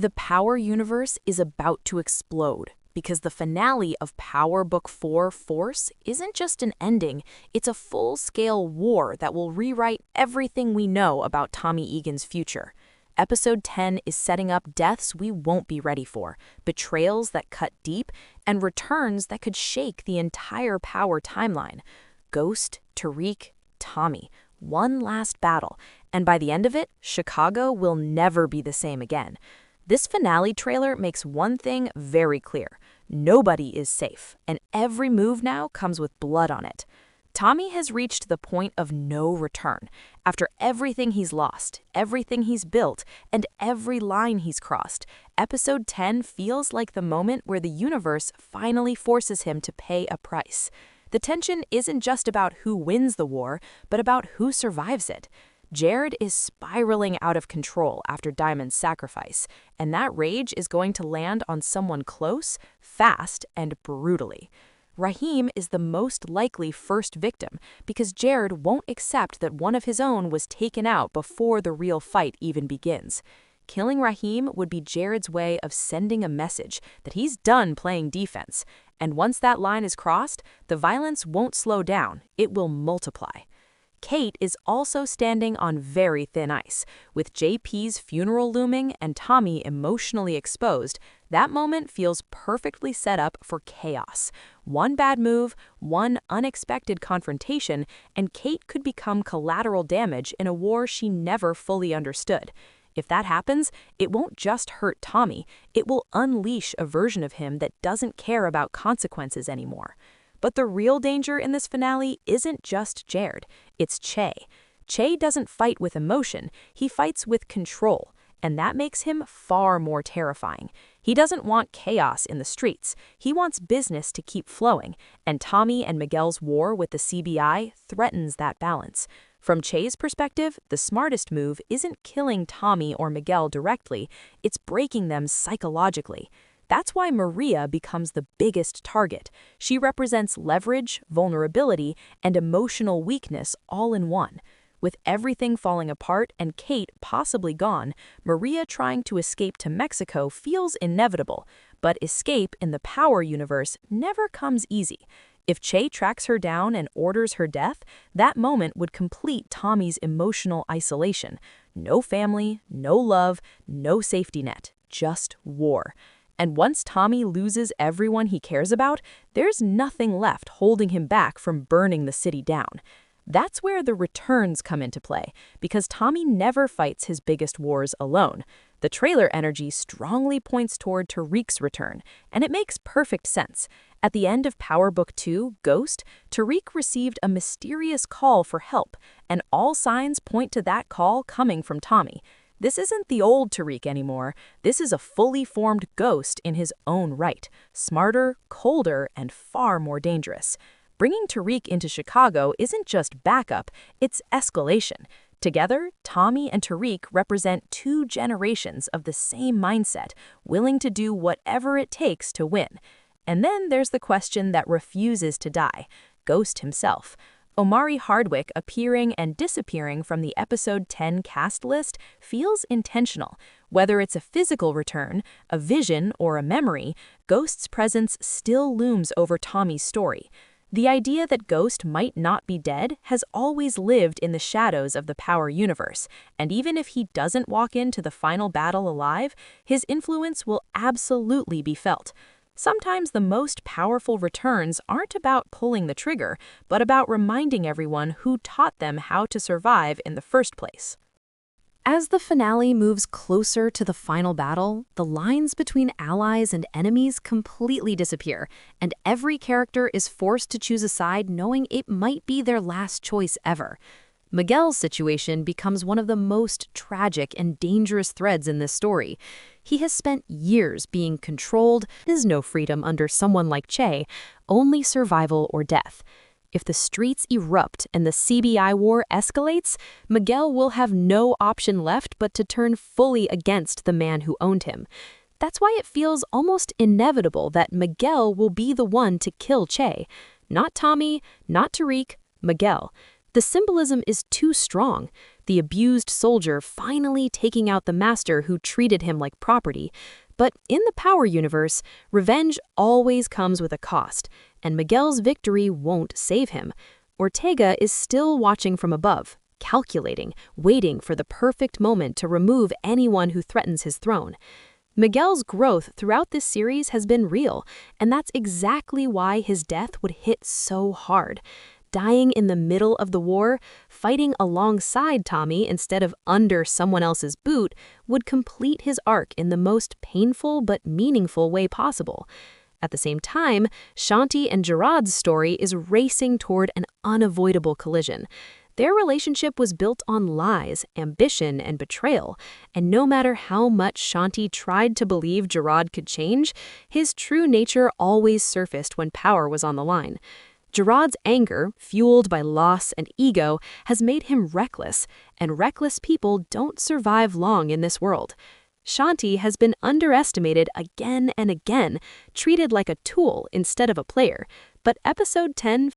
The Power universe is about to explode because the finale of Power Book 4 Force isn't just an ending, it's a full-scale war that will rewrite everything we know about Tommy Egan's future. Episode 10 is setting up deaths we won't be ready for, betrayals that cut deep, and returns that could shake the entire Power timeline. Ghost, Tariq, Tommy, one last battle, and by the end of it, Chicago will never be the same again. This finale trailer makes one thing very clear. Nobody is safe, and every move now comes with blood on it. Tommy has reached the point of no return. After everything he's lost, everything he's built, and every line he's crossed, Episode 10 feels like the moment where the universe finally forces him to pay a price. The tension isn't just about who wins the war, but about who survives it. Jared is spiraling out of control after Diamond's sacrifice, and that rage is going to land on someone close, fast, and brutally. Raheem is the most likely first victim because Jared won't accept that one of his own was taken out before the real fight even begins. Killing Raheem would be Jared's way of sending a message that he's done playing defense, and once that line is crossed, the violence won't slow down, it will multiply. Kate is also standing on very thin ice. With JP's funeral looming and Tommy emotionally exposed, that moment feels perfectly set up for chaos. One bad move, one unexpected confrontation, and Kate could become collateral damage in a war she never fully understood. If that happens, it won't just hurt Tommy, it will unleash a version of him that doesn't care about consequences anymore. But the real danger in this finale isn't just Jared, it's Che. Che doesn't fight with emotion, he fights with control, and that makes him far more terrifying. He doesn't want chaos in the streets, he wants business to keep flowing, and Tommy and Miguel's war with the CBI threatens that balance. From Che's perspective, the smartest move isn't killing Tommy or Miguel directly, it's breaking them psychologically. That's why Maria becomes the biggest target. She represents leverage, vulnerability, and emotional weakness all in one. With everything falling apart and Kate possibly gone, Maria trying to escape to Mexico feels inevitable, but escape in the Power universe never comes easy. If Che tracks her down and orders her death, that moment would complete Tommy's emotional isolation. No family, no love, no safety net, just war. And once Tommy loses everyone he cares about, there's nothing left holding him back from burning the city down. That's where the returns come into play, because Tommy never fights his biggest wars alone. The trailer energy strongly points toward Tariq's return, and it makes perfect sense. At the end of Power Book 2, Ghost, Tariq received a mysterious call for help, and all signs point to that call coming from Tommy. This isn't the old Tariq anymore. This is a fully formed ghost in his own right, smarter, colder, and far more dangerous. Bringing Tariq into Chicago isn't just backup, it's escalation. Together, Tommy and Tariq represent two generations of the same mindset, willing to do whatever it takes to win. And then there's the question that refuses to die, Ghost himself. Omari Hardwick appearing and disappearing from the Episode 10 cast list feels intentional. Whether it's a physical return, a vision, or a memory, Ghost's presence still looms over Tommy's story. The idea that Ghost might not be dead has always lived in the shadows of the Power universe, and even if he doesn't walk into the final battle alive, his influence will absolutely be felt. Sometimes the most powerful returns aren't about pulling the trigger, but about reminding everyone who taught them how to survive in the first place. As the finale moves closer to the final battle, the lines between allies and enemies completely disappear, and every character is forced to choose a side knowing it might be their last choice ever. Miguel's situation becomes one of the most tragic and dangerous threads in this story. He has spent years being controlled. There is no freedom under someone like Che, only survival or death. If the streets erupt and the CBI war escalates, Miguel will have no option left but to turn fully against the man who owned him. That's why it feels almost inevitable that Miguel will be the one to kill Che. Not Tommy, not Tariq, Miguel. The symbolism is too strong. the abused soldier finally taking out the master who treated him like property. But in the Power universe, revenge always comes with a cost, and Miguel's victory won't save him. Ortega is still watching from above, calculating, waiting for the perfect moment to remove anyone who threatens his throne. Miguel's growth throughout this series has been real, and that's exactly why his death would hit so hard. Dying in the middle of the war, fighting alongside Tommy instead of under someone else's boot, would complete his arc in the most painful but meaningful way possible. At the same time, Shanti and Gerard's story is racing toward an unavoidable collision. Their relationship was built on lies, ambition, and betrayal, and no matter how much Shanti tried to believe Gerard could change, his true nature always surfaced when power was on the line. Gerard's anger, fueled by loss and ego, has made him reckless, and reckless people don't survive long in this world. Shanti has been underestimated again and again, treated like a tool instead of a player, but Episode 10